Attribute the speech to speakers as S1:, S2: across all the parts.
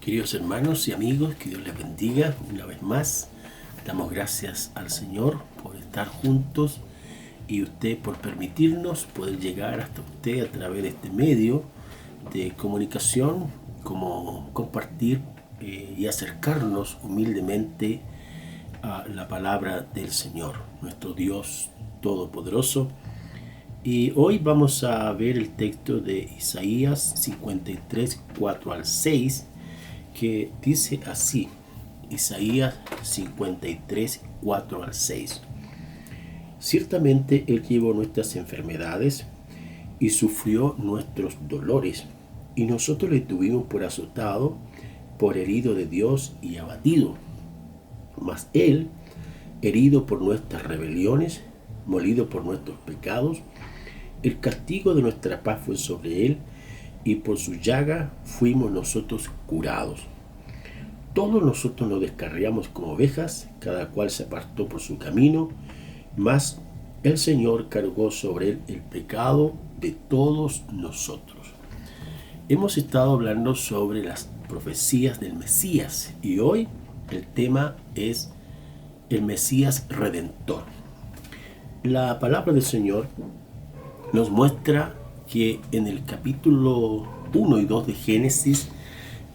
S1: Queridos hermanos y amigos, que Dios les bendiga una vez más. Damos gracias al Señor por estar juntos y usted por permitirnos poder llegar hasta usted a través de este medio de comunicación, como compartir y acercarnos humildemente a la palabra del Señor, nuestro Dios Todopoderoso. Y hoy vamos a ver el texto de Isaías 53, 4 al 6, que dice así, Isaías 53, 4 al 6. Ciertamente Él llevó nuestras enfermedades y sufrió nuestros dolores, y nosotros le tuvimos por azotado, por herido de Dios y abatido. Mas Él, herido por nuestras rebeliones, molido por nuestros pecados, el castigo de nuestra paz fue sobre Él, y por su llaga fuimos nosotros curados. Todos nosotros nos descarriamos como ovejas, cada cual se apartó por su camino, mas el Señor cargó sobre Él el pecado de todos nosotros. Hemos estado hablando sobre las profecías del Mesías, y hoy el tema es el Mesías Redentor. La palabra del Señor nos muestra que en el capítulo 1 y 2 de Génesis,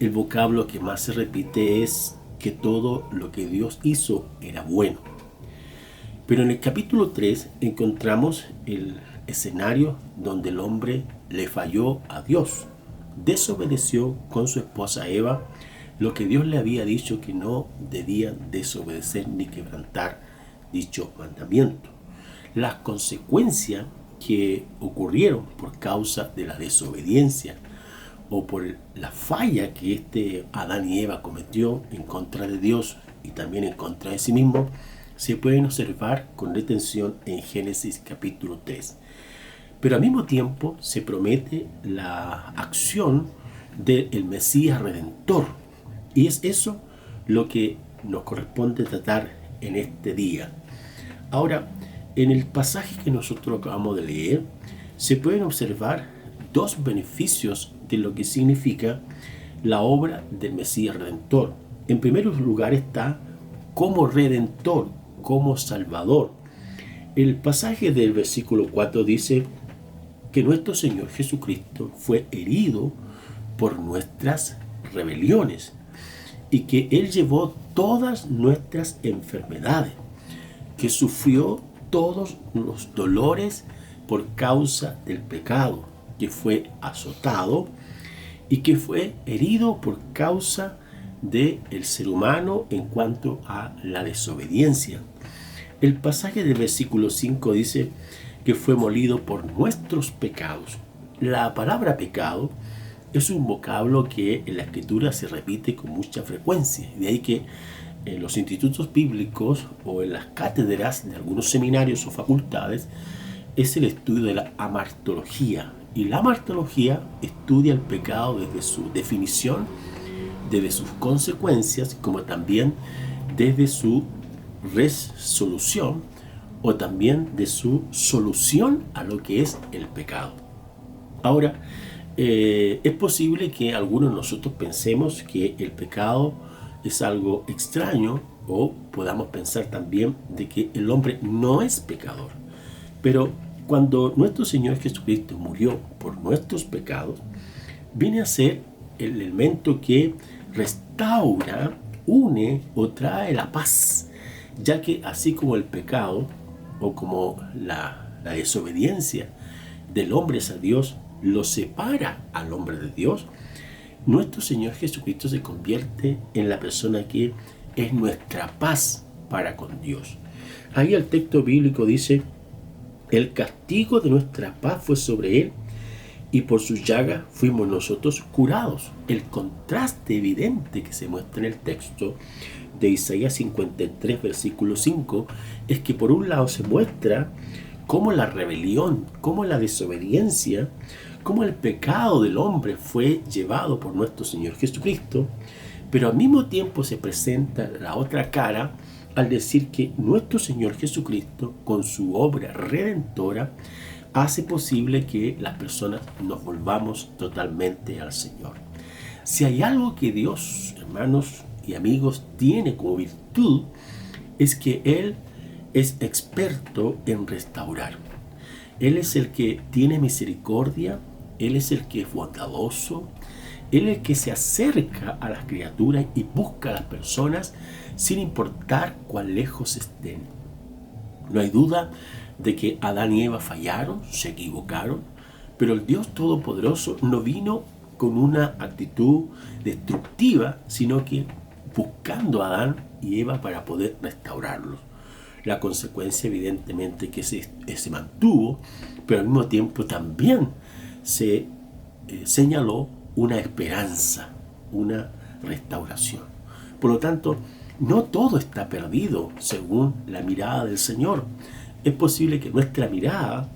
S1: el vocablo que más se repite es que todo lo que Dios hizo era bueno. Pero en el capítulo 3 encontramos el escenario donde el hombre le falló a Dios, desobedeció con su esposa Eva lo que Dios le había dicho que no debía desobedecer ni quebrantar dicho mandamiento. Las consecuencias que ocurrieron por causa de la desobediencia o por la falla que Adán y Eva cometió en contra de Dios y también en contra de sí mismo, se pueden observar con detención en Génesis capítulo 3. Pero al mismo tiempo se promete la acción del Mesías Redentor, y es eso lo que nos corresponde tratar en este día. Ahora, en el pasaje que nosotros acabamos de leer, se pueden observar dos beneficios de lo que significa la obra del Mesías Redentor. En primer lugar está como Redentor, como Salvador. El pasaje del versículo 4 dice que nuestro Señor Jesucristo fue herido por nuestras rebeliones y que Él llevó todas nuestras enfermedades, que sufrió todos los dolores por causa del pecado, que fue azotado y que fue herido por causa del ser humano en cuanto a la desobediencia. El pasaje del versículo 5 dice que fue molido por nuestros pecados. La palabra pecado es un vocablo que en la Escritura se repite con mucha frecuencia, de ahí que en los institutos bíblicos o en las cátedras de algunos seminarios o facultades es el estudio de la amartología. Y la amartología estudia el pecado desde su definición, desde sus consecuencias, como también desde su resolución o también de su solución a lo que es el pecado. Ahora, es posible que algunos de nosotros pensemos que el pecado es algo extraño, o podamos pensar también de que el hombre no es pecador. Pero cuando nuestro Señor Jesucristo murió por nuestros pecados, viene a ser el elemento que restaura, une o trae la paz, ya que así como el pecado o como la desobediencia del hombre a Dios lo separa al hombre de Dios, nuestro Señor Jesucristo se convierte en la persona que es nuestra paz para con Dios. Ahí el texto bíblico dice: el castigo de nuestra paz fue sobre Él, y por sus llagas fuimos nosotros curados. El contraste evidente que se muestra en el texto de Isaías 53, versículo 5, es que por un lado se muestra cómo la rebelión, cómo la desobediencia, cómo el pecado del hombre fue llevado por nuestro Señor Jesucristo, pero al mismo tiempo se presenta la otra cara al decir que nuestro Señor Jesucristo, con su obra redentora, hace posible que las personas nos volvamos totalmente al Señor. Si hay algo que Dios, hermanos y amigos, tiene como virtud, es que Él es experto en restaurar. Él es el que tiene misericordia, Él es el que es bondadoso, Él es el que se acerca a las criaturas y busca a las personas sin importar cuán lejos estén. No hay duda de que Adán y Eva fallaron, se equivocaron, pero el Dios Todopoderoso no vino con una actitud destructiva, sino que buscando a Adán y Eva para poder restaurarlos. La consecuencia evidentemente que se mantuvo, pero al mismo tiempo también se señaló una esperanza, una restauración. Por lo tanto, no todo está perdido según la mirada del Señor. Es posible que nuestra mirada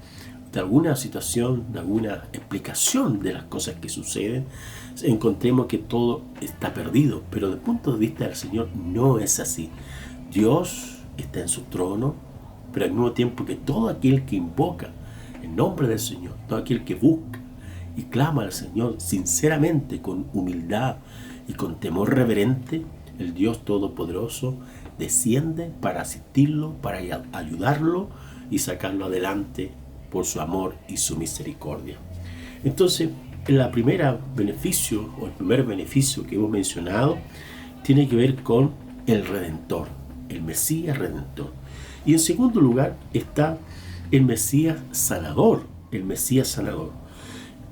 S1: de alguna situación, de alguna explicación de las cosas que suceden, encontremos que todo está perdido, pero desde el punto de vista del Señor no es así. Dios está en su trono, pero al mismo tiempo que todo aquel que invoca el nombre del Señor, todo aquel que busca y clama al Señor sinceramente, con humildad y con temor reverente, el Dios Todopoderoso desciende para asistirlo, para ayudarlo y sacarlo adelante por su amor y su misericordia. Entonces, el primer beneficio que hemos mencionado tiene que ver con el Redentor, el Mesías Redentor. Y en segundo lugar está el Mesías Sanador,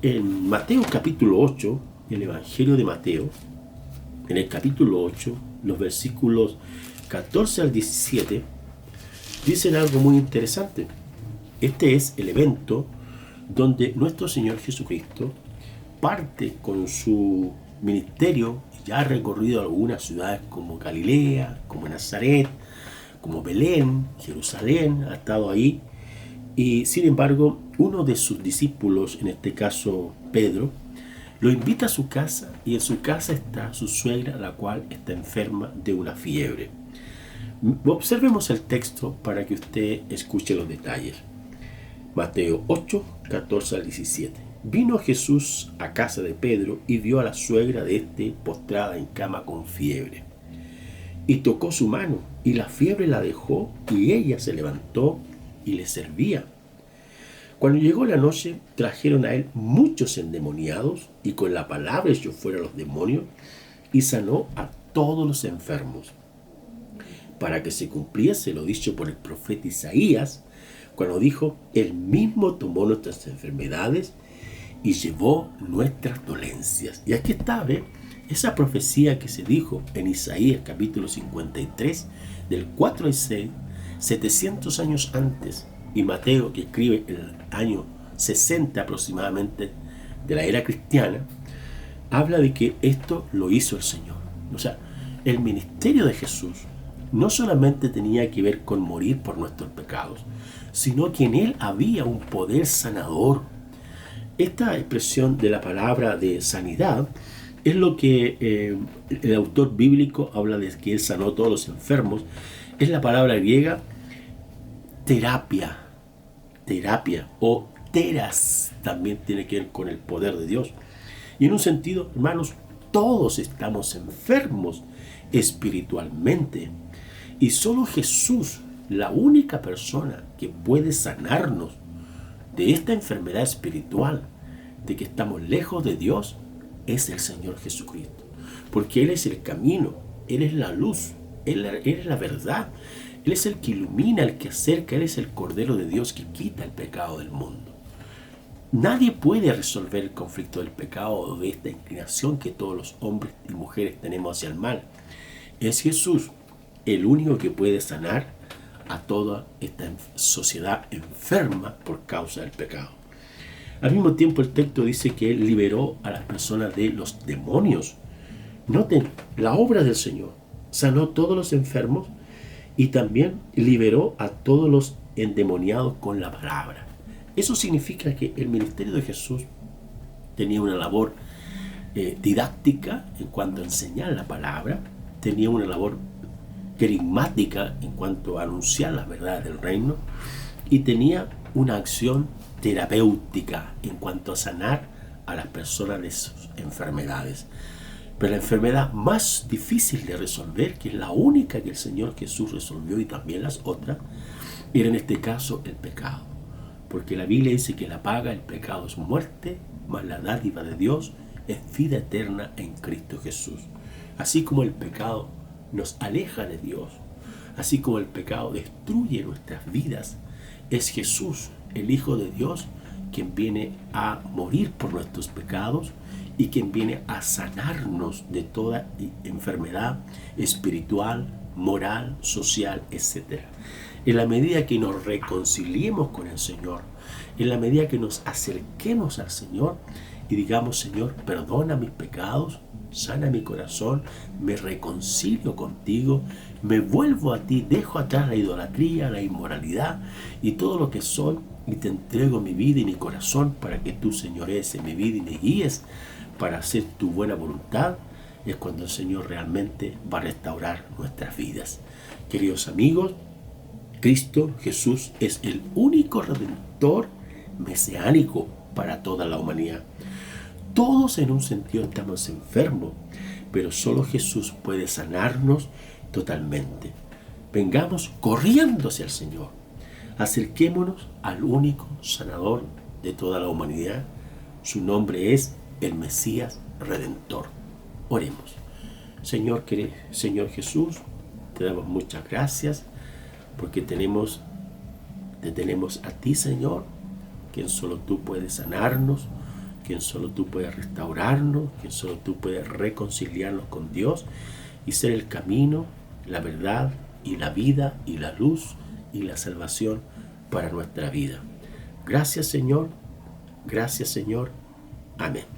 S1: En Mateo capítulo 8, el Evangelio de Mateo, en el capítulo 8, los versículos 14 al 17, dicen algo muy interesante. Este es el evento donde nuestro Señor Jesucristo parte con su ministerio. Ya ha recorrido algunas ciudades como Galilea, como Nazaret, como Belén, Jerusalén, ha estado ahí. Y sin embargo, uno de sus discípulos, en este caso Pedro, lo invita a su casa, y en su casa está su suegra, la cual está enferma de una fiebre. Observemos el texto para que usted escuche los detalles. Mateo 8, 14 al 17. Vino Jesús a casa de Pedro y vio a la suegra de éste postrada en cama con fiebre. Y tocó su mano, y la fiebre la dejó, y ella se levantó y le servía. Cuando llegó la noche, trajeron a él muchos endemoniados, y con la palabra echó fuera a los demonios, y sanó a todos los enfermos, para que se cumpliese lo dicho por el profeta Isaías, cuando dijo: Él mismo tomó nuestras enfermedades y llevó nuestras dolencias. Y aquí está, esa profecía que se dijo en Isaías capítulo 53, del 4 al 6, 700 años antes, y Mateo, que escribe en el año 60 aproximadamente de la era cristiana, habla de que esto lo hizo el Señor. O sea, el ministerio de Jesús no solamente tenía que ver con morir por nuestros pecados, sino que en él había un poder sanador. Esta expresión de la palabra de sanidad es lo que el autor bíblico habla de que él sanó a todos los enfermos. Es la palabra griega terapia o teras, también tiene que ver con el poder de Dios. Y en un sentido, hermanos, todos estamos enfermos espiritualmente, y solo Jesús, la única persona que puede sanarnos de esta enfermedad espiritual, de que estamos lejos de Dios, es el Señor Jesucristo. Porque Él es el camino, Él es la luz, Él es la verdad, Él es el que ilumina, el que acerca, Él es el Cordero de Dios que quita el pecado del mundo. Nadie puede resolver el conflicto del pecado o de esta inclinación que todos los hombres y mujeres tenemos hacia el mal. Es Jesús el único que puede sanar a toda esta sociedad enferma por causa del pecado. Al mismo tiempo, el texto dice que Él liberó a las personas de los demonios. Noten, la obra del Señor sanó a todos los enfermos y también liberó a todos los endemoniados con la palabra. Eso significa que el ministerio de Jesús tenía una labor didáctica en cuanto a enseñar la palabra, tenía una labor querigmática en cuanto a anunciar las verdades del reino, y tenía una acción terapéutica en cuanto a sanar a las personas de sus enfermedades. Pero la enfermedad más difícil de resolver, que es la única que el Señor Jesús resolvió y también las otras, era en este caso el pecado. Porque la Biblia dice que la paga del pecado es muerte, mas la dádiva de Dios es vida eterna en Cristo Jesús. Así como el pecado nos aleja de Dios, así como el pecado destruye nuestras vidas, es Jesús, el Hijo de Dios, quien viene a morir por nuestros pecados y quien viene a sanarnos de toda enfermedad espiritual, moral, social, etc. En la medida que nos reconciliemos con el Señor, en la medida que nos acerquemos al Señor y digamos: Señor, perdona mis pecados, sana mi corazón, me reconcilio contigo, me vuelvo a ti, dejo atrás la idolatría, la inmoralidad y todo lo que soy, y te entrego mi vida y mi corazón para que tú señorees en mi vida y me guíes para hacer tu buena voluntad, es cuando el Señor realmente va a restaurar nuestras vidas. Queridos amigos, Cristo Jesús es el único redentor mesiánico para toda la humanidad. Todos en un sentido estamos enfermos, pero solo Jesús puede sanarnos totalmente. Vengamos corriendo hacia el Señor. Acerquémonos al único sanador de toda la humanidad. Su nombre es el Mesías Redentor. Oremos. Señor Jesús, te damos muchas gracias porque te tenemos a ti, Señor, quien solo tú puedes sanarnos, quien solo tú puedes restaurarnos, quien solo tú puedes reconciliarnos con Dios y ser el camino, la verdad y la vida y la luz y la salvación para nuestra vida. Gracias, Señor. Gracias, Señor. Amén.